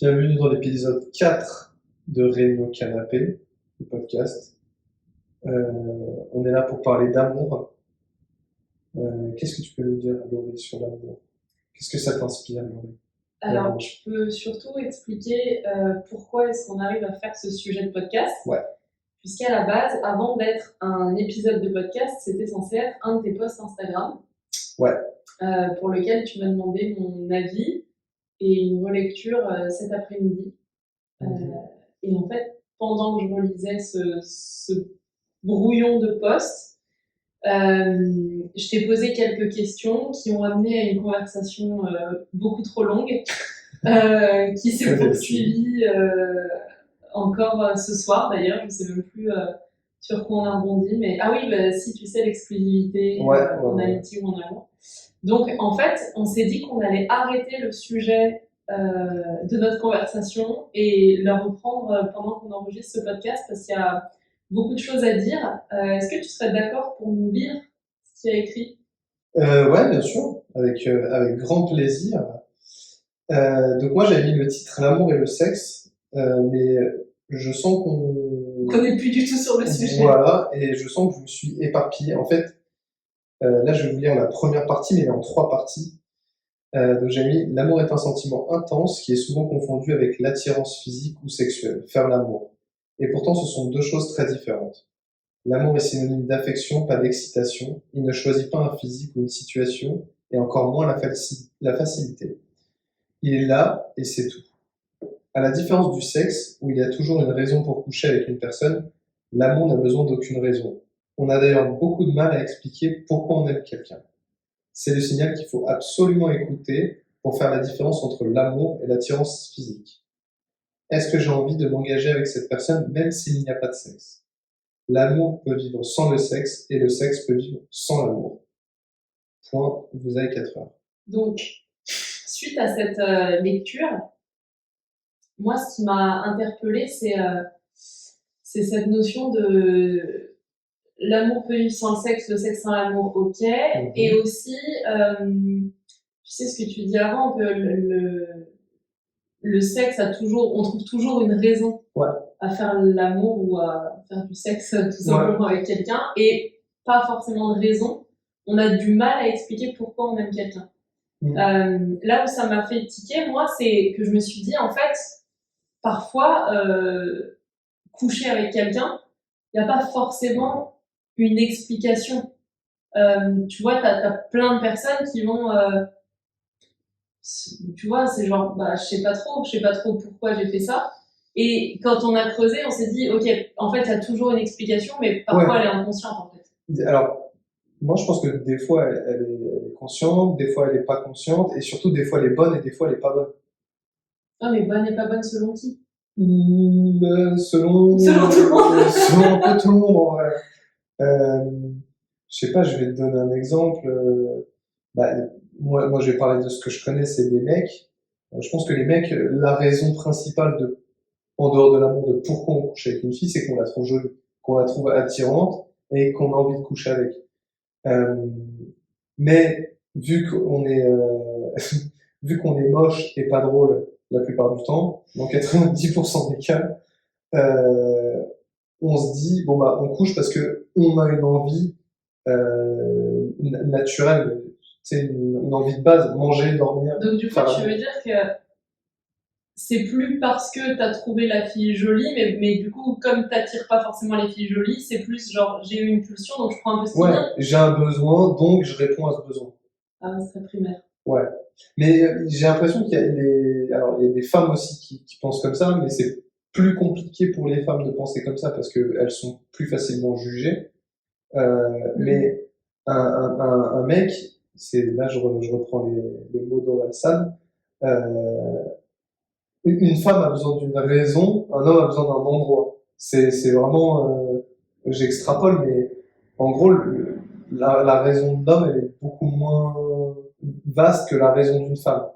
Bienvenue dans l'épisode 4 de Réunion Canapé, le podcast. On est là pour parler d'amour. Qu'est-ce que tu peux nous dire, Laurie, sur l'amour? Qu'est-ce que ça t'inspire, Laurie? Alors, je peux surtout expliquer pourquoi est-ce qu'on arrive à faire ce sujet de podcast. Ouais. Puisqu'à la base, avant d'être un épisode de podcast, c'était censé être un de tes posts Instagram. Ouais. Pour lequel tu m'as demandé mon avis et une relecture cet après-midi. Et en fait, pendant que je relisais ce brouillon de post, je t'ai posé quelques questions qui ont amené à une conversation beaucoup trop longue qui s'est poursuivie encore ce soir d'ailleurs. Je ne sais même plus sur quoi on a rebondi, mais ah oui, bah, si tu sais l'exclusivité en amitié ou en amour. Donc en fait, on s'est dit qu'on allait arrêter le sujet de notre conversation et le reprendre pendant qu'on enregistre ce podcast parce qu'il y a beaucoup de choses à dire. Est-ce que tu serais d'accord pour nous lire ce qu'il y a écrit? Ouais, bien sûr, avec grand plaisir. Donc moi, j'avais mis le titre L'amour et le sexe, mais je sens qu'on n'est plus du tout sur le sujet. Voilà, et je sens que je me suis éparpillé. En fait, là, je vais vous lire la première partie, mais elle est en 3 parties. Donc j'ai mis « L'amour est un sentiment intense qui est souvent confondu avec l'attirance physique ou sexuelle, faire l'amour. Et pourtant, ce sont 2 choses très différentes. L'amour est synonyme d'affection, pas d'excitation. Il ne choisit pas un physique ou une situation, et encore moins la facilité. Il est là, et c'est tout. À la différence du sexe, où il y a toujours une raison pour coucher avec une personne, l'amour n'a besoin d'aucune raison. On a d'ailleurs beaucoup de mal à expliquer pourquoi on aime quelqu'un. C'est le signal qu'il faut absolument écouter pour faire la différence entre l'amour et l'attirance physique. Est-ce que j'ai envie de m'engager avec cette personne même s'il n'y a pas de sexe? L'amour peut vivre sans le sexe et le sexe peut vivre sans l'amour. Point, vous avez 4 heures. Donc, suite à cette lecture, moi, ce qui m'a interpellée, c'est cette notion de l'amour peut vivre sans le sexe sans l'amour, ok. Et aussi, tu sais ce que tu dis avant, que le sexe on trouve toujours une raison à faire l'amour ou à faire du sexe tout simplement avec quelqu'un, et pas forcément de raison. On a du mal à expliquer pourquoi on aime quelqu'un. Là où ça m'a fait tiquer, moi, c'est que je me suis dit, en fait, parfois, coucher avec quelqu'un, il n'y a pas forcément une explication. Tu vois, t'as plein de personnes qui vont... tu vois, c'est genre, bah, je sais pas trop pourquoi j'ai fait ça. Et quand on a creusé, on s'est dit, ok, en fait, il y a toujours une explication, mais parfois elle est inconsciente, en fait. Alors, moi, je pense que des fois, elle est consciente, des fois, elle est pas consciente, et surtout, des fois, elle est bonne, et des fois, elle est pas bonne. Ah, mais bonne et pas bonne selon qui? Selon tout le monde. Selon un peu tout le monde, en vrai. Je sais pas, je vais te donner un exemple. Moi, je vais parler de ce que je connais, c'est des mecs. Je pense que les mecs, la raison principale en dehors de l'amour, de pourquoi on couche avec une fille, c'est qu'on la trouve jolie, qu'on la trouve attirante et qu'on a envie de coucher avec. Mais vu qu'on est, vu qu'on est moche et pas drôle la plupart du temps, dans 90% des cas, on se dit, bon bah, on couche parce que on a une envie naturelle, c'est une envie de base, manger, dormir. Donc du coup, tu veux dire que c'est plus parce que t'as trouvé la fille jolie, mais du coup, comme t'attires pas forcément les filles jolies, c'est plus genre, j'ai eu une pulsion, donc je prends un peu ce qui vient. J'ai un besoin, donc je réponds à ce besoin. Ah, c'est très primaire. Ouais. Mais j'ai l'impression qu'il y a il y a des femmes aussi qui pensent comme ça, mais c'est plus compliqué pour les femmes de penser comme ça parce qu'elles sont plus facilement jugées. Mais un mec, là je reprends les mots d'Orelsan, une femme a besoin d'une raison, un homme a besoin d'un endroit. C'est vraiment, j'extrapole, mais en gros, la raison de l'homme, elle est beaucoup moins vaste que la raison d'une femme.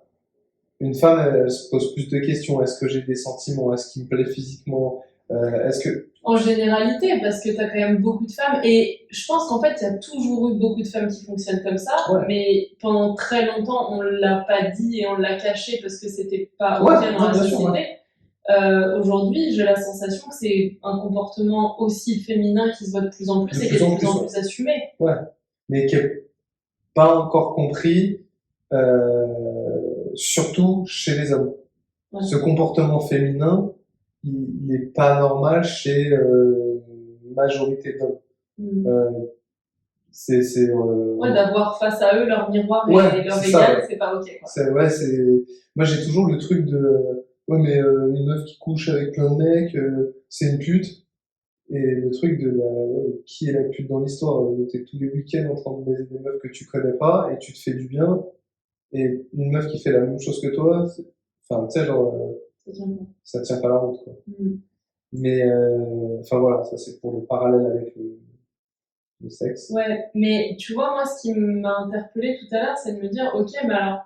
Une femme, elle se pose plus de questions. Est-ce que j'ai des sentiments? Est-ce qu'il me plaît physiquement? Est-ce que... En généralité, parce que tu as quand même beaucoup de femmes, et je pense qu'en fait, il y a toujours eu beaucoup de femmes qui fonctionnent comme ça, mais pendant très longtemps, on l'a pas dit et on l'a caché parce que c'était pas OK dans la société. Aujourd'hui, j'ai la sensation que c'est un comportement aussi féminin qui se voit de plus en plus et qui est de plus en plus assumé. Ouais, mais qui est pas encore compris, surtout chez les hommes. Ce comportement féminin, il n'est pas normal chez une majorité d'hommes. D'avoir face à eux leur miroir et leur égal, c'est pas OK, quoi. Moi, j'ai toujours le truc de mais une meuf qui couche avec plein de mecs, c'est une pute. Et le truc de qui est la pute dans l'histoire, t'es tous les week-ends en train de baiser des meufs que tu connais pas et tu te fais du bien, et une meuf qui fait la même chose que toi, enfin, tu sais, genre, ça tient pas la route, quoi. Mais, enfin voilà, ça c'est pour le parallèle avec le sexe. Ouais, mais tu vois, moi, ce qui m'a interpellée tout à l'heure, c'est de me dire, OK, mais alors,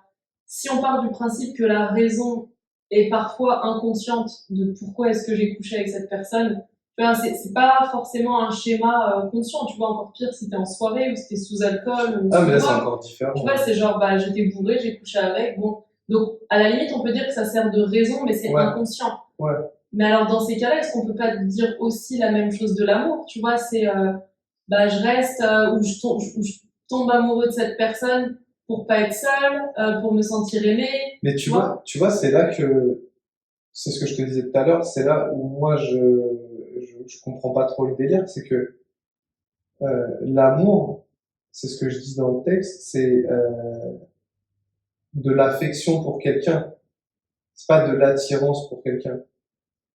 si on part du principe que la raison est parfois inconsciente de pourquoi est-ce que j'ai couché avec cette personne, c'est pas forcément un schéma conscient, tu vois, encore pire si t'es en soirée ou si t'es sous alcool. Ou mais là, c'est encore différent. Tu vois, c'est genre, j'étais bourré, j'ai couché avec, bon. Donc, à la limite, on peut dire que ça sert de raison, mais c'est inconscient. Ouais. Mais alors, dans ces cas-là, est-ce qu'on peut pas dire aussi la même chose de l'amour? Tu vois, c'est, je reste où je tombe amoureux de cette personne pour pas être seule, pour me sentir aimée. Mais tu vois, c'est là que, c'est ce que je te disais tout à l'heure, c'est là où moi je comprends pas trop le délire, c'est que l'amour, c'est ce que je dis dans le texte, c'est de l'affection pour quelqu'un. C'est pas de l'attirance pour quelqu'un.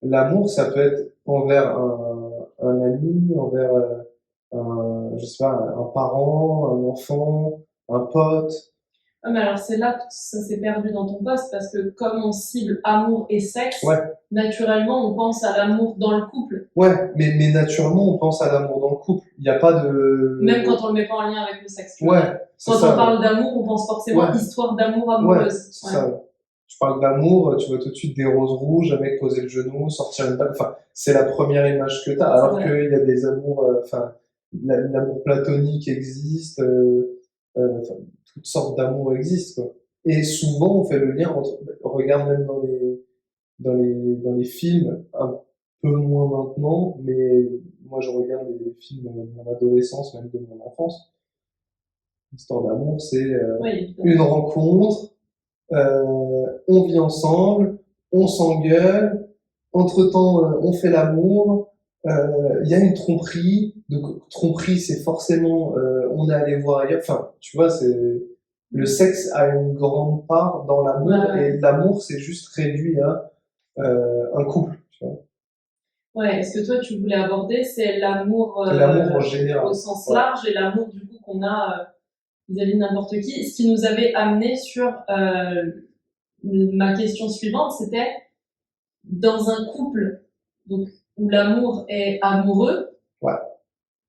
L'amour, ça peut être envers un ami, envers je sais pas, un parent, un enfant, un pote. Ah, mais alors c'est là que ça s'est perdu dans ton poste, parce que comme on cible amour et sexe, naturellement on pense à l'amour dans le couple. Ouais, mais naturellement on pense à l'amour dans le couple. Il n'y a pas de... Même quand on le met pas en lien avec le sexe. Quand on parle d'amour, on pense forcément histoire d'amour amoureuse. C'est ça. Tu parles d'amour, tu vois tout de suite des roses rouges, un mec poser le genou, sortir une balle. Enfin, c'est la première image que tu as. Alors qu'il y a des amours, l'amour platonique existe, toutes sortes d'amour existent, quoi. Et souvent, on fait le lien entre, regarde même dans les films, un peu moins maintenant, mais moi je regarde les films de mon adolescence, même de mon enfance. L'histoire d'amour, c'est une rencontre, on vit ensemble, on s'engueule, entre-temps on fait l'amour, il y a une tromperie, donc tromperie c'est forcément on est allé voir ailleurs, enfin tu vois, c'est le sexe a une grande part dans l'amour, et l'amour c'est juste réduit à un couple, tu vois. Ouais, ce que toi tu voulais aborder, c'est l'amour en général, au sens large, et l'amour du coup qu'on a vis-à-vis de n'importe qui. Ce qui nous avait amené sur ma question suivante, c'était dans un couple donc, où l'amour est amoureux,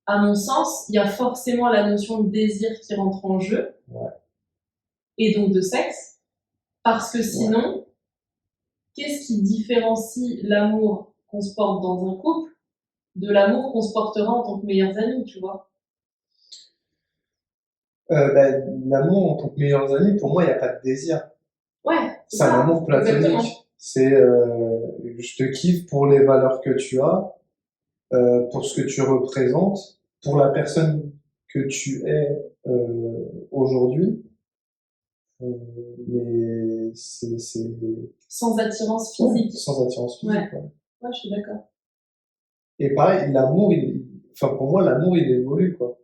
à mon sens, il y a forcément la notion de désir qui rentre en jeu, et donc de sexe, parce que sinon, qu'est-ce qui différencie l'amour qu'on se porte dans un couple de l'amour qu'on se portera en tant que meilleurs amis, tu vois? L'amour en tant que meilleurs amis, pour moi, il n'y a pas de désir. C'est un amour platonique. Exactement. C'est je te kiffe pour les valeurs que tu as, pour ce que tu représentes, pour la personne que tu es aujourd'hui. Mais c'est sans attirance physique. Sans attirance physique. Ouais, je suis d'accord. Et pareil, l'amour, pour moi, l'amour, il évolue, quoi.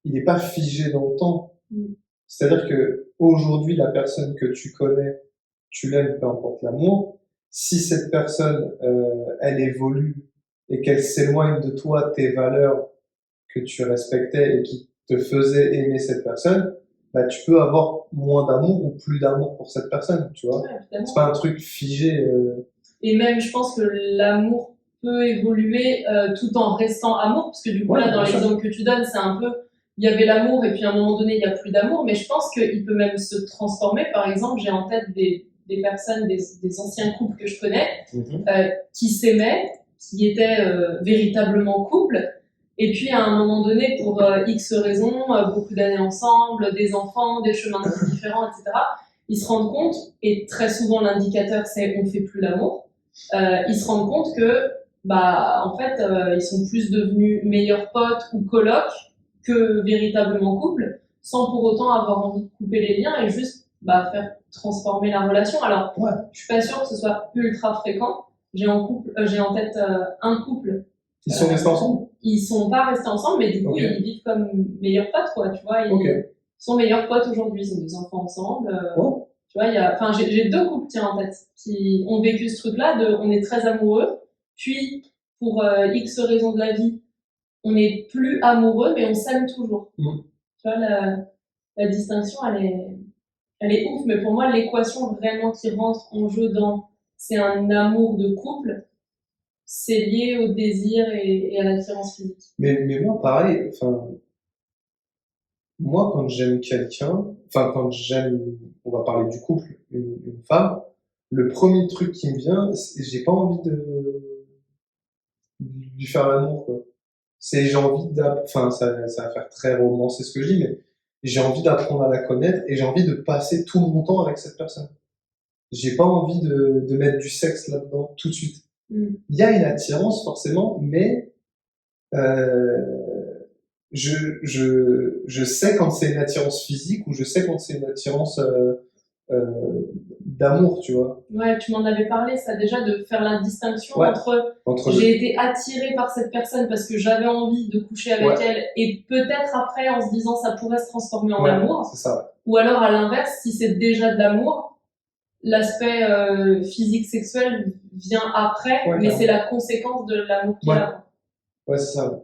Il n'est pas figé dans le temps. C'est-à-dire que aujourd'hui, la personne que tu connais, tu l'aimes, peu importe l'amour. Si cette personne, elle évolue et qu'elle s'éloigne de toi, tes valeurs que tu respectais et qui te faisaient aimer cette personne, tu peux avoir moins d'amour ou plus d'amour pour cette personne, tu vois. C'est pas un truc figé. Et même, je pense que l'amour peut évoluer tout en restant amour, parce que du coup, là, dans l'exemple que tu donnes, c'est un peu, il y avait l'amour et puis à un moment donné, il n'y a plus d'amour, mais je pense qu'il peut même se transformer. Par exemple, j'ai en tête des personnes, des anciens couples que je connais, qui s'aimaient, qui étaient véritablement couple. Et puis à un moment donné, pour X raisons, beaucoup d'années ensemble, des enfants, des chemins de vie différents, etc., ils se rendent compte, et très souvent l'indicateur c'est on fait plus l'amour, ils se rendent compte que en fait ils sont plus devenus meilleurs potes ou colocs que véritablement couple, sans pour autant avoir envie de couper les liens et juste faire transformer la relation. Alors je suis pas sûre que ce soit ultra fréquent. J'ai en tête un couple. Ils sont restés ensemble? Ils sont pas restés ensemble, mais du coup, Okay. ils vivent comme meilleurs potes, quoi, tu vois. Ils sont meilleurs potes aujourd'hui, ils ont des enfants ensemble. Tu vois, j'ai 2 couples, tiens, en tête, qui ont vécu ce truc-là on est très amoureux, puis, pour X raisons de la vie, on n'est plus amoureux, mais on s'aime toujours. Tu vois, la distinction, elle est ouf, mais pour moi, l'équation vraiment qui rentre en jeu c'est un amour de couple, c'est lié au désir et à l'attirance physique. Mais moi, pareil, moi, quand j'aime quelqu'un, quand j'aime, on va parler du couple, une femme, le premier truc qui me vient, j'ai pas envie de lui faire l'amour, quoi. J'ai envie ça va faire très romancé ce que je dis, mais j'ai envie d'apprendre à la connaître et j'ai envie de passer tout mon temps avec cette personne. J'ai pas envie de mettre du sexe là-dedans tout de suite. Il y a une attirance forcément, mais je sais quand c'est une attirance physique ou je sais quand c'est une attirance d'amour, tu vois. Ouais, tu m'en avais parlé, ça déjà, de faire la distinction entre j'ai été attirée par cette personne parce que j'avais envie de coucher avec elle et peut-être après en se disant ça pourrait se transformer en amour. C'est ça. Ou alors à l'inverse, si c'est déjà de l'amour, l'aspect physique sexuel vient après, mais c'est la conséquence de l'amour qu'il y a. Ouais, c'est ça.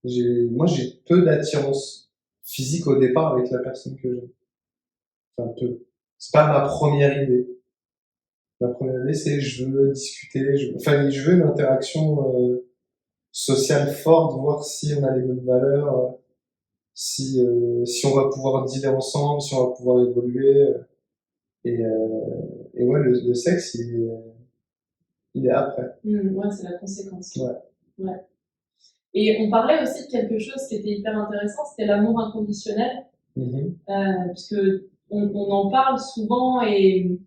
Moi, j'ai peu d'attirance physique au départ avec la personne que j'aime. Enfin, peu. C'est pas ma première idée. Ma première idée, c'est je veux discuter, je veux une interaction sociale forte, voir si on a les mêmes valeurs, si on va pouvoir dealer ensemble, si on va pouvoir évoluer. Et ouais, le sexe, il est après. Ouais, c'est la conséquence. Ouais. Et on parlait aussi de quelque chose qui était hyper intéressant, c'était l'amour inconditionnel. Parce que on en parle souvent et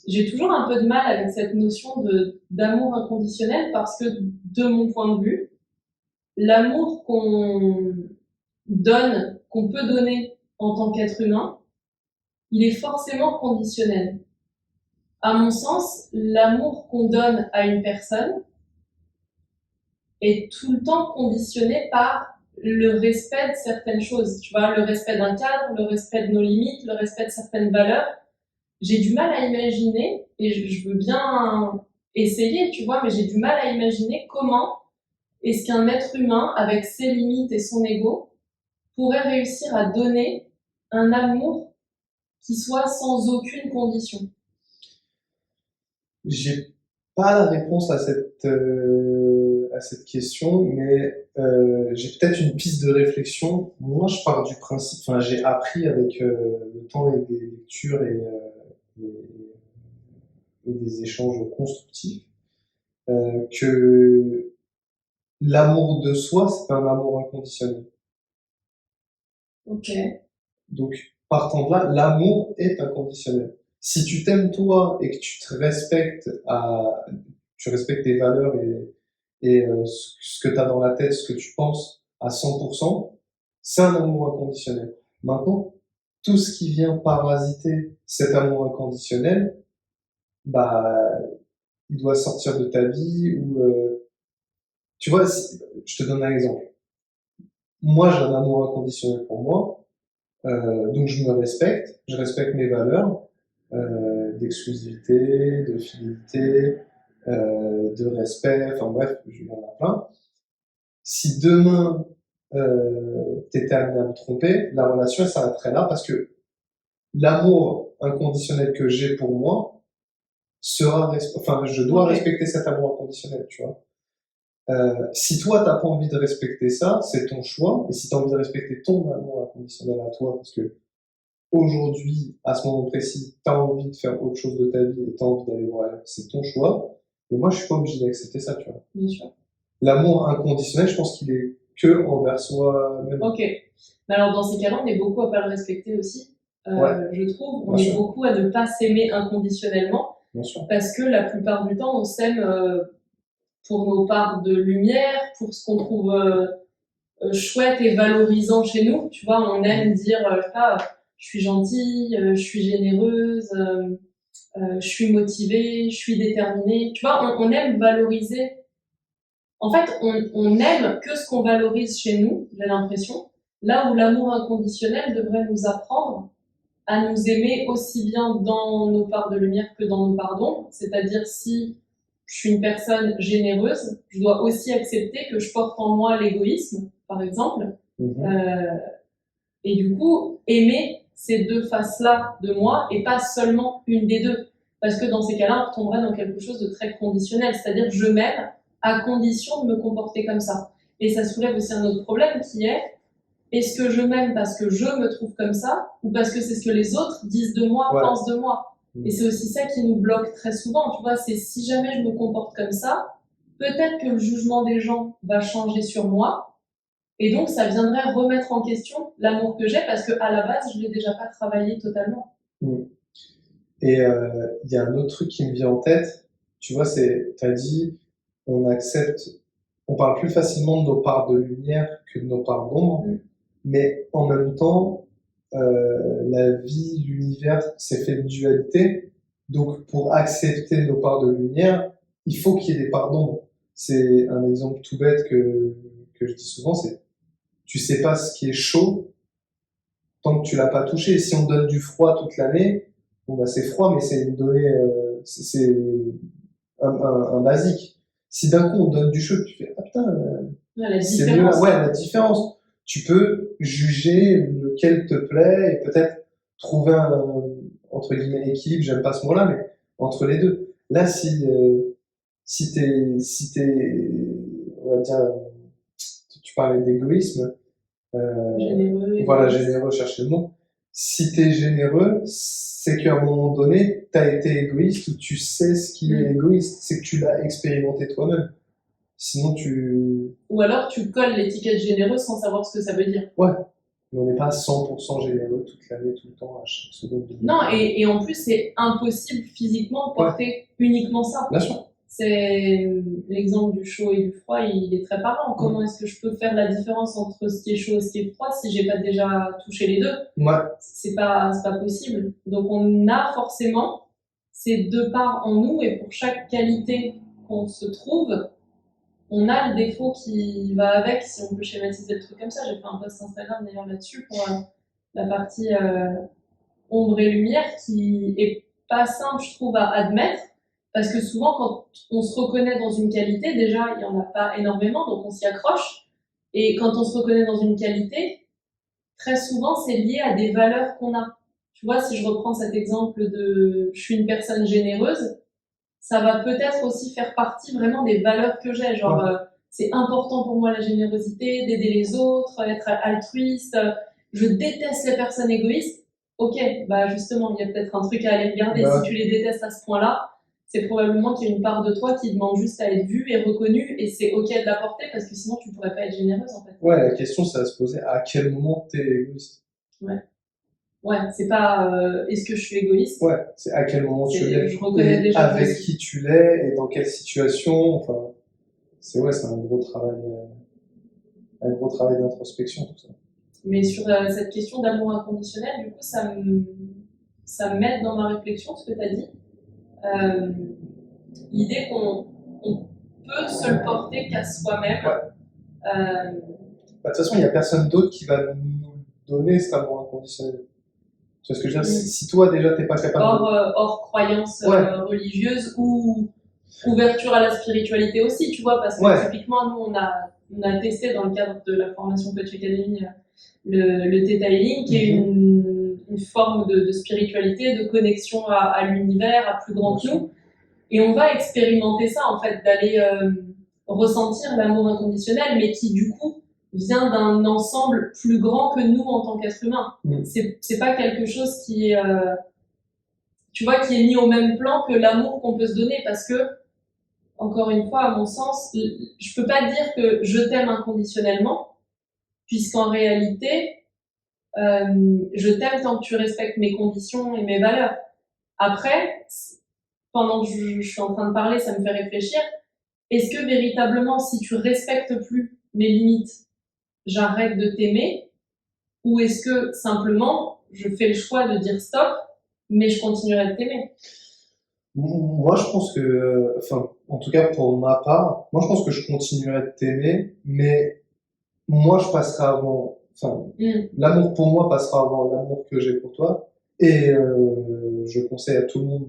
j'ai toujours un peu de mal avec cette notion d'amour inconditionnel parce que, de mon point de vue, l'amour qu'on peut donner en tant qu'être humain, il est forcément conditionnel. À mon sens, l'amour qu'on donne à une personne est tout le temps conditionné par le respect de certaines choses. Tu vois, le respect d'un cadre, le respect de nos limites, le respect de certaines valeurs. J'ai du mal à imaginer, et je veux bien essayer, tu vois, mais j'ai du mal à imaginer comment est-ce qu'un être humain, avec ses limites et son ego, pourrait réussir à donner un amour qui soit sans aucune condition. J'ai pas la réponse à cette question, mais j'ai peut-être une piste de réflexion. Moi, je pars du principe, j'ai appris avec le temps et des lectures et des échanges constructifs que l'amour de soi, c'est un amour inconditionnel. Ok. Donc, partant de là, l'amour est inconditionnel. Si tu t'aimes toi et que tu te respectes tu respectes tes valeurs et ce que tu as dans la tête, ce que tu penses à 100%, c'est un amour inconditionnel. Maintenant, tout ce qui vient parasiter cet amour inconditionnel, il doit sortir de ta vie ou tu vois, je te donne un exemple. Moi, j'ai un amour inconditionnel pour moi, donc je me respecte, je respecte mes valeurs d'exclusivité, de fidélité, de respect, enfin bref, il y en a plein. Si demain t'étais amené à me tromper, la relation elle s'arrêterait là parce que l'amour inconditionnel que j'ai pour moi je dois respecter cet amour inconditionnel, tu vois. Si toi t'as pas envie de respecter ça, c'est ton choix. Et si t'as envie de respecter ton amour inconditionnel à toi, parce que aujourd'hui, à ce moment précis, t'as envie de faire autre chose de ta vie et t'as envie d'aller voir ailleurs, c'est ton choix. Mais moi, je suis pas obligé d'accepter ça, tu vois. Bien sûr. L'amour inconditionnel, je pense qu'il est que envers soi-même. Ok. Mais alors, dans ces cas-là, on est beaucoup à pas le respecter aussi. Ouais, Je trouve, on bien est sûr, beaucoup à ne pas s'aimer inconditionnellement bien sûr. parce que la plupart du temps, on s'aime pour nos parts de lumière, pour ce qu'on trouve chouette et valorisant chez nous. Tu vois, on aime dire, je sais pas, je suis gentille, je suis généreuse, je suis motivée, je suis déterminée. Tu vois, on aime valoriser. En fait, on aime que ce qu'on valorise chez nous, j'ai l'impression. Là où l'amour inconditionnel devrait nous apprendre à nous aimer aussi bien dans nos parts de lumière que dans nos parts d'ombre. C'est-à-dire, si je suis une personne généreuse, je dois aussi accepter que je porte en moi l'égoïsme, par exemple. Et du coup, aimer ces deux faces-là de moi et pas seulement une des deux. Parce que dans ces cas-là, on retomberait dans quelque chose de très conditionnel. C'est-à-dire, je m'aime à condition de me comporter comme ça. Et ça soulève aussi un autre problème qui est, est-ce que je m'aime parce que je me trouve comme ça ou parce que c'est ce que les autres disent de moi, Ouais. pensent de moi? Et c'est aussi ça qui nous bloque très souvent, tu vois, c'est si jamais je me comporte comme ça, peut-être que le jugement des gens va changer sur moi, et donc ça viendrait remettre en question l'amour que j'ai parce que à la base, je l'ai déjà pas travaillé totalement. Et il y a un autre truc qui me vient en tête, tu vois, c'est, t'as dit, on accepte, on parle plus facilement de nos parts de lumière que de nos parts d'ombre, mais en même temps, la vie, l'univers, c'est fait de dualité. Donc, pour accepter nos parts de lumière, il faut qu'il y ait des parts d'ombre. C'est un exemple tout bête que je dis souvent, c'est, tu sais pas ce qui est chaud tant que tu l'as pas touché. Si on te donne du froid toute l'année, bon bah c'est froid, mais c'est une donnée, c'est un basique. Si d'un coup on te donne du chaud, tu fais ah putain, c'est mieux là. Ouais, la différence. Tu peux juger lequel te plaît et peut-être trouver un entre guillemets équilibre. J'aime pas ce mot-là, mais entre les deux. Là, si t'es, on va dire, tu parlais d'égoïsme. Généreux. Voilà, généreux, chercher le mot. Si t'es généreux, c'est qu'à un moment donné, t'as été égoïste ou tu sais ce qui est égoïste, c'est que tu l'as expérimenté toi-même. Sinon, Ou alors tu colles l'étiquette généreux sans savoir ce que ça veut dire. Ouais, mais on n'est pas 100% généreux toute l'année, tout le temps, à chaque seconde. Non, et en plus, c'est impossible physiquement de porter uniquement ça. Bien sûr. C'est l'exemple du chaud et du froid, il est très parlant. Comment est-ce que je peux faire la différence entre ce qui est chaud et ce qui est froid si j'ai pas déjà touché les deux? Ouais. C'est pas possible. Donc on a forcément ces deux parts en nous et pour chaque qualité qu'on se trouve, on a le défaut qui va avec, si on peut schématiser le truc comme ça. J'ai fait un post Instagram d'ailleurs là-dessus pour la partie ombre et lumière qui est pas simple, je trouve, à admettre. Parce que souvent, quand on se reconnaît dans une qualité, déjà, il n'y en a pas énormément, donc on s'y accroche. Et quand on se reconnaît dans une qualité, très souvent, c'est lié à des valeurs qu'on a. Tu vois, si je reprends cet exemple de « je suis une personne généreuse », ça va peut-être aussi faire partie vraiment des valeurs que j'ai. Genre, c'est important pour moi la générosité, d'aider les autres, être altruiste. Je déteste les personnes égoïstes. Ok, bah justement, il y a peut-être un truc à aller regarder. Si tu les détestes à ce point-là, c'est probablement qu'il y a une part de toi qui demande juste à être vue et reconnue, et c'est ok de l'apporter parce que sinon tu pourrais pas être généreuse en fait. Ouais, la question ça va se poser à quel moment t'es égoïste. Ouais, c'est pas est-ce que je suis égoïste. Ouais, c'est à quel moment tu l'es. Je reconnais déjà avec qui tu l'es et dans quelle situation. Enfin, c'est un gros travail d'introspection tout ça. Mais sur cette question d'amour inconditionnel, du coup, ça m'aide dans ma réflexion, ce que tu as dit. L'idée qu'on peut se le porter qu'à soi-même. De toute façon, il n'y a personne d'autre qui va nous donner cet amour inconditionnel. Tu vois ce que je veux dire? Si toi, déjà, t'es pas capable hors croyance religieuse ou ouverture à la spiritualité aussi, tu vois, parce que typiquement, nous, on a testé dans le cadre de la formation Coach Academy le Theta Healing, qui est une forme de spiritualité, de connexion à l'univers, à plus grand que nous. Et on va expérimenter ça, en fait, d'aller ressentir l'amour inconditionnel, mais qui, du coup, vient d'un ensemble plus grand que nous en tant qu'être humain. C'est pas quelque chose qui est, tu vois, qui est mis au même plan que l'amour qu'on peut se donner, parce que encore une fois, à mon sens, je peux pas dire que je t'aime inconditionnellement, puisqu'en réalité, je t'aime tant que tu respectes mes conditions et mes valeurs. Après, pendant que je suis en train de parler, ça me fait réfléchir. Est-ce que véritablement, si tu respectes plus mes limites, j'arrête de t'aimer? Ou est-ce que simplement, je fais le choix de dire stop, mais je continuerai de t'aimer? Moi, je pense que, enfin, en tout cas pour ma part, moi je pense que je continuerai de t'aimer, mais moi je passerai avant, enfin, l'amour pour moi passera avant l'amour que j'ai pour toi. Et je conseille à tout le monde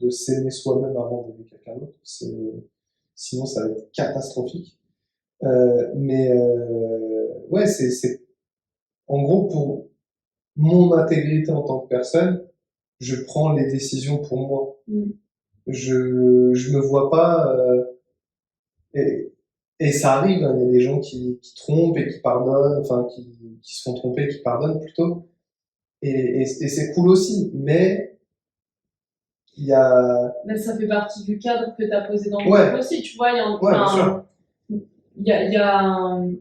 de s'aimer soi-même avant d'aimer quelqu'un d'autre. Sinon, ça va être catastrophique. Ouais, en gros, pour mon intégrité en tant que personne, je prends les décisions pour moi. Je me vois pas, et, et ça arrive, hein, il y a des gens qui trompent et qui pardonnent, enfin, qui se font tromper et qui pardonnent plutôt. Et c'est cool aussi, mais il y a... Mais ça fait partie du cadre que tu as posé dans le Ouais. groupe aussi, tu vois. Il y a, Ouais, bien sûr. il y a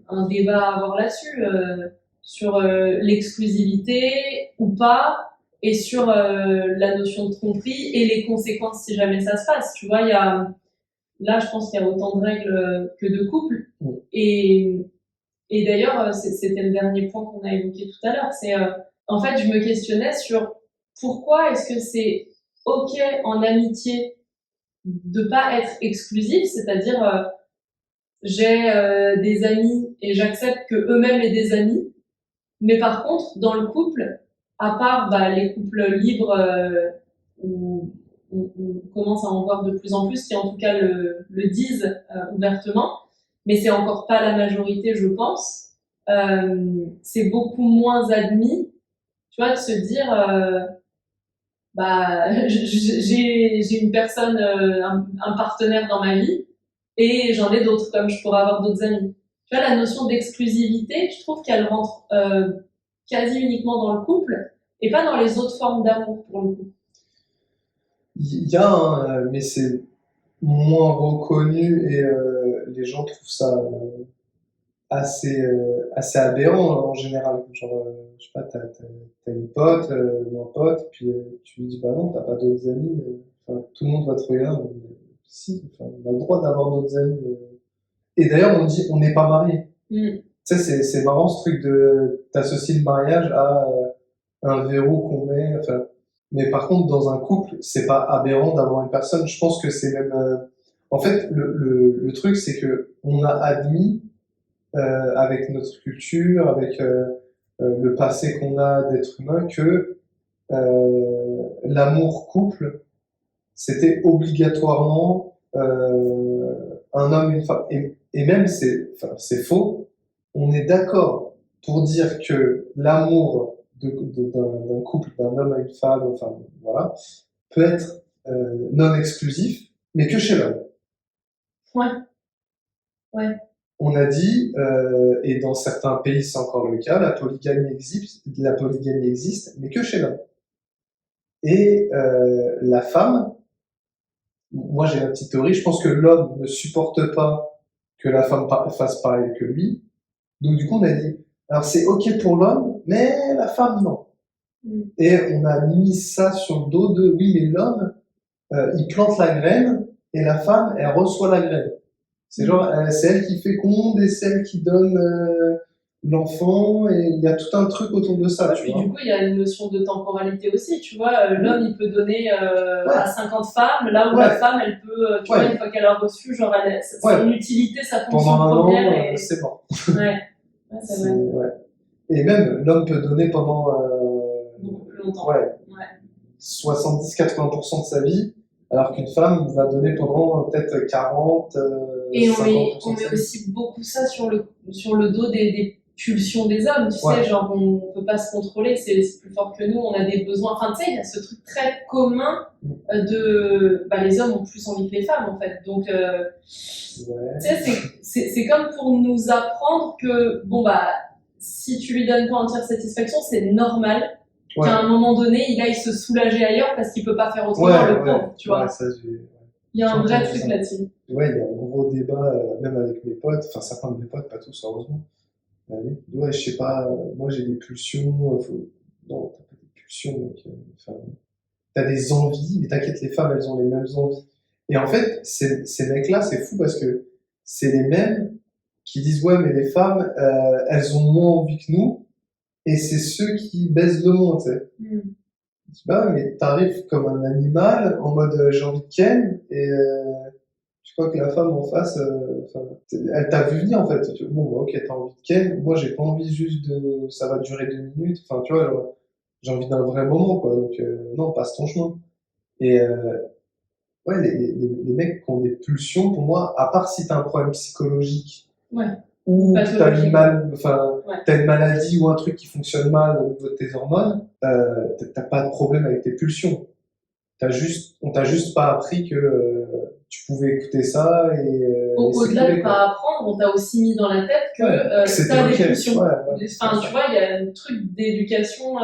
un débat à avoir là-dessus, sur l'exclusivité ou pas, et sur la notion de tromperie et les conséquences si jamais ça se passe. Tu vois, il y a, là, je pense qu'il y a autant de règles que de couples. Et d'ailleurs, c'était le dernier point qu'on a évoqué tout à l'heure. C'est, en fait, je me questionnais sur pourquoi est-ce que c'est OK en amitié de pas être exclusif, c'est-à-dire j'ai des amis et j'accepte que eux-mêmes aient des amis, mais par contre, dans le couple, à part les couples libres où on commence à en voir de plus en plus, qui en tout cas le disent ouvertement, mais c'est encore pas la majorité, je pense. C'est beaucoup moins admis, tu vois, de se dire j'ai une personne, un partenaire dans ma vie, et j'en ai d'autres, comme je pourrais avoir d'autres amis. Tu vois, la notion d'exclusivité, je trouve qu'elle rentre quasi uniquement dans le couple, et pas dans les autres formes d'amour, pour le coup. Il y a un, mais c'est moins reconnu et les gens trouvent ça assez aberrant en général. Genre, je sais pas, t'as une pote ou un pote, puis tu lui dis bah non, t'as pas d'autres amis. Enfin, tout le monde va te regarder. Si, enfin, on a le droit d'avoir d'autres amis. Et d'ailleurs, on dit on n'est pas mariés. Tu sais, c'est marrant ce truc de t'associer le mariage à un verrou qu'on met. Enfin, mais par contre, dans un couple, c'est pas aberrant d'avoir une personne. Je pense que c'est même. En fait, le truc, c'est que on a admis avec notre culture, avec le passé qu'on a d'être humain, que l'amour couple, c'était obligatoirement un homme et une femme. Et même, c'est faux. On est d'accord pour dire que l'amour d'un couple, d'un homme à une femme, enfin voilà, peut être non exclusif, mais que chez l'homme. Ouais. Ouais. On a dit, et dans certains pays c'est encore le cas, la polygamie existe, mais que chez l'homme. Et la femme, moi j'ai ma petite théorie, je pense que l'homme ne supporte pas que la femme fasse pareil que lui. Donc du coup on a dit, alors c'est ok pour l'homme, mais la femme non. Et on a mis ça sur le dos de, oui mais l'homme, il plante la graine, et la femme, elle reçoit la graine. C'est genre, c'est elle qui féconde et c'est elle qui donne l'enfant, et il y a tout un truc autour de ça. Puis du coup, il y a une notion de temporalité aussi, tu vois. L'homme, il peut donner à 50 femmes, là où la femme, elle peut, tu vois, une fois qu'elle a reçu, genre, son utilité, sa fonction première. Pendant un an, c'est bon. Ouais, c'est vrai. Ouais. Et même, l'homme peut donner pendant beaucoup plus longtemps. 70-80% de sa vie, alors qu'une femme va donner pendant peut-être 40, et 50%. On met aussi beaucoup ça sur le dos des pulsions des hommes, tu sais, genre on peut pas se contrôler, c'est plus fort que nous, on a des besoins. Enfin, tu sais, il y a ce truc très commun de les hommes ont plus envie que les femmes en fait. Donc, tu sais, c'est comme pour nous apprendre que bon si tu lui donnes pas entière satisfaction, c'est normal qu'à un moment donné, il aille se soulager ailleurs parce qu'il peut pas faire autrement, le pauvre, tu vois. Il y a J'ai un vrai entendu truc ça. là-dessus. Ouais, il y a un gros débat, même avec mes potes, enfin certains de mes potes, pas tous heureusement. Oui. Ouais, je sais pas, moi j'ai des pulsions, non, t'as pas des pulsions, mec. Enfin, t'as des envies, mais t'inquiète, les femmes, elles ont les mêmes envies. Et en fait, ces mecs-là, c'est fou parce que c'est les mêmes qui disent ouais, mais les femmes, elles ont moins envie que nous, et c'est ceux qui baisent le moins, tu sais. Je dis, bah, mais t'arrives comme un animal, en mode j'ai envie de ken, et je crois que la femme en face, enfin, elle t'a vu venir en fait. Bon, bah, ok, t'as envie de ken, moi j'ai pas envie juste de. Ça va durer 2 minutes, enfin, tu vois, genre, j'ai envie d'un vrai moment, quoi. Donc, non, passe ton chemin. Et ouais, les mecs qui ont des pulsions, pour moi, à part si t'as un problème psychologique, Ouais. ou que t'as Pathologique. ouais. T'as une maladie ou un truc qui fonctionne mal au niveau de tes hormones, t'as pas de problème avec tes pulsions. On t'a juste pas appris que tu pouvais écouter ça et Au-delà de s'écouler, pas quoi. apprendre, on t'a aussi mis dans la tête que Ouais, c'était t'as des ok. pulsions. Ouais, Enfin, tu vois, il y a un truc d'éducation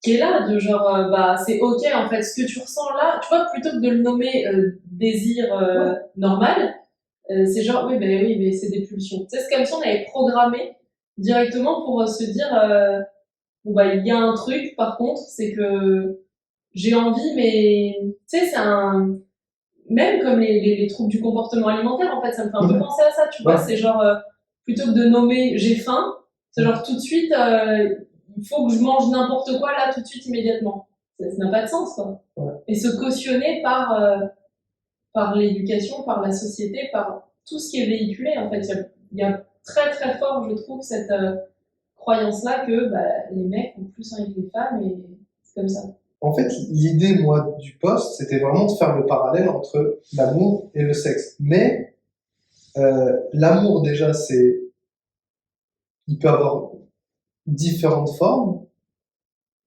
qui est là, de genre, bah, c'est ok en fait, ce que tu ressens là, tu vois, plutôt que de le nommer désir normal, c'est genre, oui, mais c'est des pulsions. Tu sais, c'est comme si on avait programmé directement pour se dire, bon, bah, il y a un truc, par contre, c'est que j'ai envie, mais tu sais, c'est un. Même comme les troubles du comportement alimentaire, en fait, ça me fait un peu penser à ça, tu vois. ouais. C'est genre, plutôt que de nommer j'ai faim, c'est genre tout de suite, il faut que je mange n'importe quoi là, tout de suite, immédiatement. Ça n'a pas de sens, quoi. Ouais. Et se cautionner par l'éducation, par la société, par tout ce qui est véhiculé, en fait. Il y a très très fort, je trouve, cette croyance-là que bah, les mecs ont plus envie que les femmes et c'est comme ça. En fait, l'idée, moi, du poste, c'était vraiment de faire le parallèle entre l'amour et le sexe. Mais l'amour, déjà, il peut avoir différentes formes,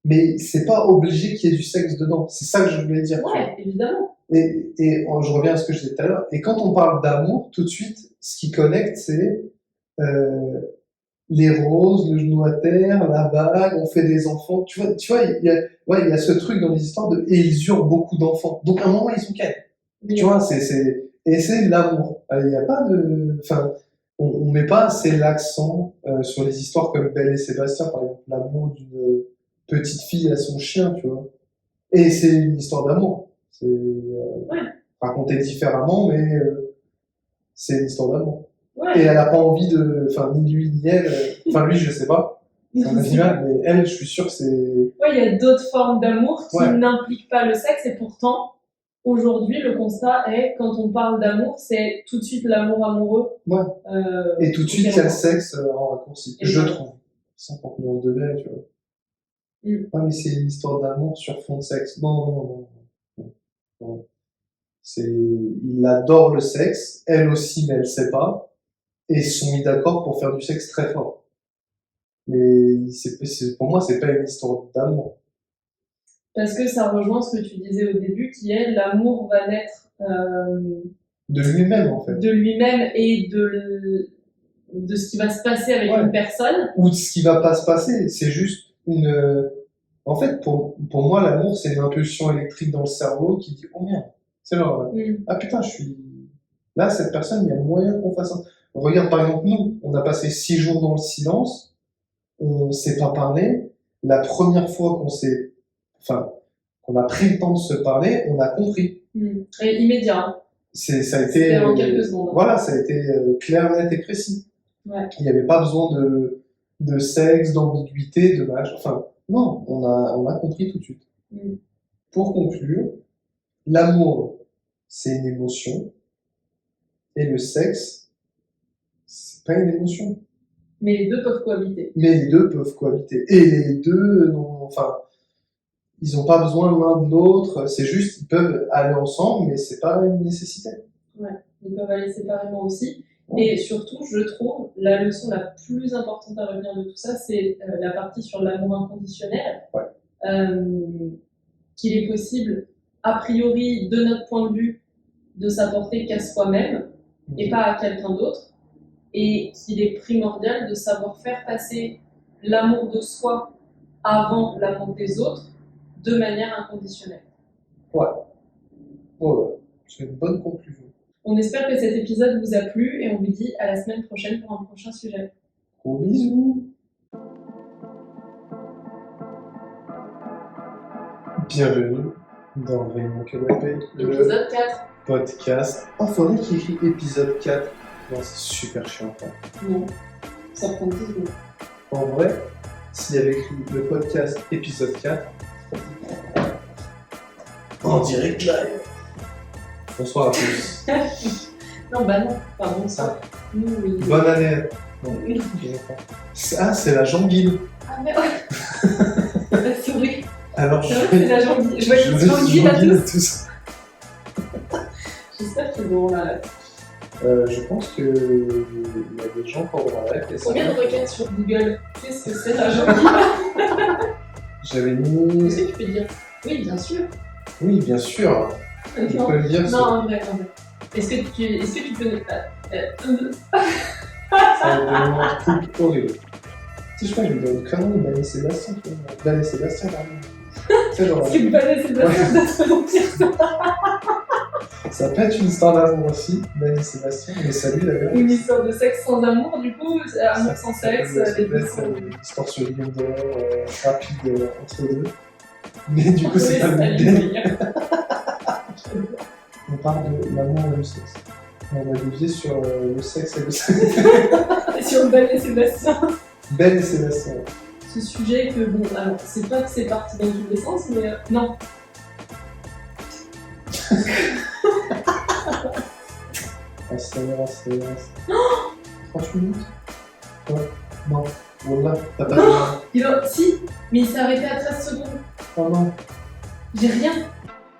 mais c'est pas obligé qu'il y ait du sexe dedans. C'est ça que je voulais dire. Ouais, évidemment. Je reviens à ce que je disais tout à l'heure. Et quand on parle d'amour, tout de suite, ce qui connecte, c'est euh, les roses, le genou à terre, la bague, on fait des enfants. Ouais, il y a ce truc dans les histoires de et ils eurent beaucoup d'enfants. Donc à un moment, ils sont quels. Oui. Tu vois, et c'est l'amour. Il n'y a pas de, enfin, on met pas assez l'accent sur les histoires comme Belle et Sébastien, par exemple, l'amour d'une petite fille à son chien, tu vois. Et c'est une histoire d'amour. C'est Ouais. raconté différemment, mais c'est une histoire d'amour. Ouais. Et elle n'a pas envie de, enfin, ni lui ni elle, enfin lui je sais pas, c'est un animal, mais elle, je suis sûr que c'est. Ouais, il y a d'autres formes d'amour qui Ouais. n'impliquent pas le sexe et pourtant, aujourd'hui, le constat est, quand on parle d'amour, c'est tout de suite l'amour amoureux. Ouais. Et tout de suite, il y a le sexe en raccourci, Et je ouais. trouve. 59 degrés, tu vois. Ah, mais c'est une histoire d'amour sur fond de sexe. Non. Il adore le sexe, elle aussi, mais elle sait pas, et ils se sont mis d'accord pour faire du sexe très fort. Mais pour moi, c'est pas une histoire d'amour. Parce que ça rejoint ce que tu disais au début, qui est l'amour va naître De lui-même, en fait. de lui-même et de ce qui va se passer avec une personne. Ou de ce qui va pas se passer. C'est juste une. En fait, pour moi, l'amour, c'est une impulsion électrique dans le cerveau qui dit oh merde. C'est genre, ah putain, je suis. Là, cette personne, il y a moyen qu'on fasse un. Regarde, par exemple, nous, on a passé 6 jours dans le silence, on s'est pas parlé. La première fois qu'on a pris le temps de se parler, on a compris. Et immédiat. Ça a été. En quelques secondes. Voilà, ça a été clair, net et précis. Ouais. Il n'y avait pas besoin de sexe, d'ambiguïté, de match. Enfin, non, on a compris tout de suite. Pour conclure, l'amour, c'est une émotion, et le sexe, c'est pas une émotion. Mais les deux peuvent cohabiter. Et les deux, enfin, ils n'ont pas besoin l'un de l'autre, c'est juste, ils peuvent aller ensemble, mais c'est pas une nécessité. Ouais, ils peuvent aller séparément aussi. Ouais. Et surtout, je trouve, la leçon la plus importante à retenir de tout ça, c'est la partie sur l'amour inconditionnel. Ouais. Qu'il est possible, a priori, de notre point de vue, de s'apporter qu'à soi-même et pas à quelqu'un d'autre. Et qu'il est primordial de savoir faire passer l'amour de soi avant l'amour des autres de manière inconditionnelle. Ouais. C'est une bonne conclusion. On espère que cet épisode vous a plu et on vous dit à la semaine prochaine pour un prochain sujet. Gros bisous. Bienvenue dans Raymond Canapé, le Épisode 4. podcast. Oh, faudrait qu'il écrit épisode 4. Non, c'est super chiant. Quoi. Non, ça prend 10 secondes. En vrai, s'il avait écrit le podcast épisode 4, en direct live. Bonsoir à tous. Non, bah non, pardon, ça. Nous, oui. Bonne année. Non, Oui. ah, c'est la Jean-Guil. Ah, mais ouais. La souris. Alors, C'est vrai que c'est la Jean-Guil. Je vois je une vais Jean-Guil à Jean-Guil tous. J'espère qu'ils auront la ref. Je pense qu'il y a des gens qui auront la ref. Combien de requêtes sur Google? Qu'est-ce que c'est la Jean-Guil? J'avais mis. Est-ce que tu peux dire? Oui, bien sûr. Oui, bien sûr. Je Non, peux le dire. non, en vrai, en vrai. Est-ce que tu peux... Ça va devenir un truc horrible. Tu sais, je crois que je vais dire une connerie, Dan et Sébastien. Tu vois. Dan et Sébastien, pardon. C'est genre. Est-ce que Ban et Sébastien ça peut dire Ça peut être une histoire d'amour aussi, Dan et Sébastien. Mais salut d'ailleurs. une histoire de sexe sans amour, du coup, amour sans Ça sexe, peut les deux être sont... une histoire sur Lyon d'or, rapide entre deux. Mais du coup, c'est pas le même Oui, délire. On parle de l'amour et le sexe. On va dévier sur le sexe et le sexe. sur Ban et Sébastien. Ben et Sébastien. Ce sujet que, bon, alors, c'est pas que c'est parti dans tous les sens, mais non. Accélère. 30 minutes. Ouais. Non. Wallah, t'as pas de... Si, mais il s'est arrêté à 13 secondes. Oh non. J'ai rien.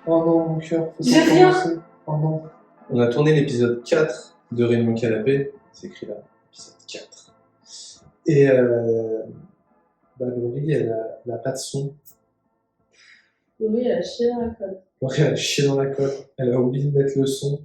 Oh non, mon cœur. Faut J'ai pas rien. commencer. Oh non. On a tourné l'épisode 4 de Raymond Canapé. C'est écrit là. Épisode 4. Et Laurie, elle a pas de son. Oui, elle a chié dans la colle. Laurie, elle a chié dans la colle. Elle a oublié de mettre le son.